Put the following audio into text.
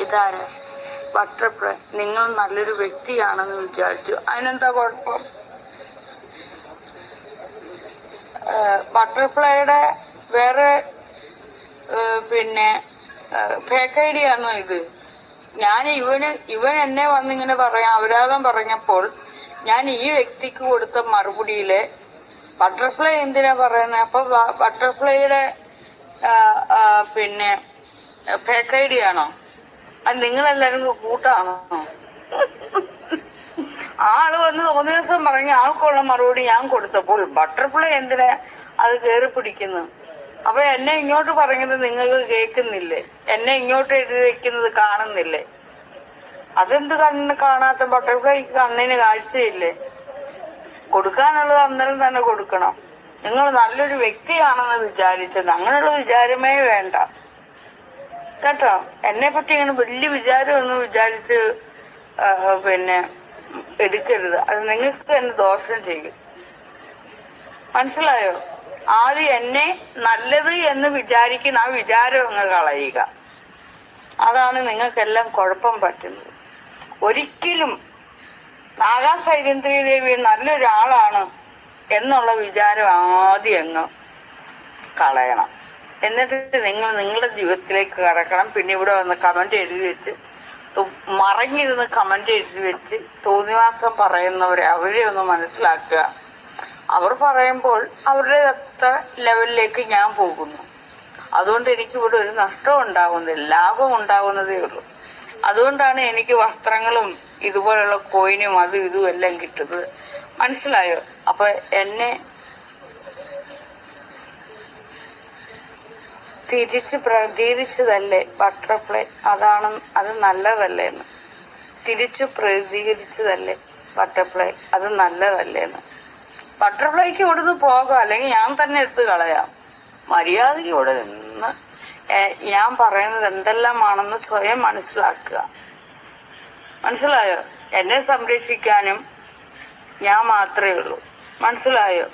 ഇതാര് ബട്ടർഫ്ലൈ, നിങ്ങൾ നല്ലൊരു വ്യക്തിയാണെന്ന് വിചാരിച്ചു. അതിനെന്താ കുഴപ്പം? ബട്ടർഫ്ലൈയുടെ വേറെ പിന്നെ ഫേക്ക് ഐഡിയ ആണോ ഇത്? ഇവൻ എന്നെ വന്നിങ്ങനെ പറയാം അപരാധം പറഞ്ഞപ്പോൾ ഞാൻ ഈ വ്യക്തിക്ക് കൊടുത്ത മറുപടിയില് ബട്ടർഫ്ലൈ എന്തിനാ പറയുന്നത്? അപ്പൊ ബട്ടർഫ്ലൈയുടെ പിന്നെ ഫേക്ക് ഐഡിയ ആണോ? അത് നിങ്ങളെല്ലാരും കൂട്ടാണോ? ആള് വന്ന് തോന്നിയ ദിവസം പറഞ്ഞ ആൾക്കുള്ള മറുപടി ഞാൻ കൊടുത്തപ്പോൾ ബട്ടർഫ്ലൈ എന്തിനാ അത് കയറി പിടിക്കുന്നു? അപ്പൊ എന്നെ ഇങ്ങോട്ട് പറഞ്ഞത് നിങ്ങൾക്ക് കേൾക്കുന്നില്ലേ? എന്നെ ഇങ്ങോട്ട് എഴുതി വെക്കുന്നത് കാണുന്നില്ലേ? അതെന്ത് കണ്ണിന് കാണാത്ത? ബട്ടർഫ്ലൈക്ക് കണ്ണിന് കാഴ്ചയില്ലേ? കൊടുക്കാനുള്ളത് അന്നേരം തന്നെ കൊടുക്കണം. നിങ്ങൾ നല്ലൊരു വ്യക്തിയാണെന്ന് വിചാരിച്ചത്, അങ്ങനെയുള്ള വിചാരമേ വേണ്ട കേട്ടോ. എന്നെ പറ്റി ഇങ്ങനെ വലിയ വിചാരമൊന്നും വിചാരിച്ച് പിന്നെ എടുക്കരുത്. അത് നിങ്ങൾക്ക് തന്നെ ദോഷം ചെയ്യും. മനസ്സിലായോ? ആദ്യം എന്നെ നല്ലത് എന്ന് വിചാരിക്കുന്ന ആ വിചാരം അങ്ങ് കളയുക. അതാണ് നിങ്ങൾക്കെല്ലാം കുഴപ്പം പറ്റുന്നത്. ഒരിക്കലും നാഗാ സൈരന്ധ്രി ദേവി നല്ലൊരാളാണ് എന്നുള്ള വിചാരം ആദ്യം അങ്ങ് കളയണം. എന്നിട്ട് നിങ്ങൾ നിങ്ങളുടെ ജീവിതത്തിലേക്ക് കടക്കണം. പിന്നെ ഇവിടെ വന്ന് കമന്റ് എഴുതി വെച്ച് മറങ്ങിരുന്ന് കമന്റ് എഴുതി വെച്ച് തോന്നിവാസം പറയുന്നവരെ അവരെ ഒന്ന് മനസ്സിലാക്കുക. അവർ പറയുമ്പോൾ അവരുടെ അത്ര ലെവലിലേക്ക് ഞാൻ പോകുന്നു. അതുകൊണ്ട് എനിക്കിവിടെ ഒരു നഷ്ടം ഉണ്ടാകുന്നില്ല, ലാഭം ഉണ്ടാകുന്നതേ ഉള്ളൂ. അതുകൊണ്ടാണ് എനിക്ക് വസ്ത്രങ്ങളും ഇതുപോലുള്ള കോയിനും അതും ഇതും എല്ലാം കിട്ടുന്നത്. മനസ്സിലായോ? അപ്പൊ എന്നെ തിരിച്ച് പ്രതികരിച്ചതല്ലേ ബട്ടർഫ്ലൈ? അത് നല്ലതല്ലേന്ന് തിരിച്ചു പ്രതികരിച്ചതല്ലേ ബട്ടർഫ്ലൈ? അത് നല്ലതല്ലേന്ന്. ബട്ടർഫ്ലൈക്ക് ഇവിടുന്ന് പോകാം, അല്ലെങ്കിൽ ഞാൻ തന്നെ എടുത്ത് കളയാം. മര്യാദയ്ക്ക് ഇവിടെ നിന്ന് ഞാൻ പറയുന്നത് എന്തെല്ലാമാണെന്ന് സ്വയം മനസ്സിലാക്കുക. മനസ്സിലായോ? എന്നെ സംരക്ഷിക്കാനും ഞാൻ മാത്രമേ ഉള്ളൂ. മനസ്സിലായോ?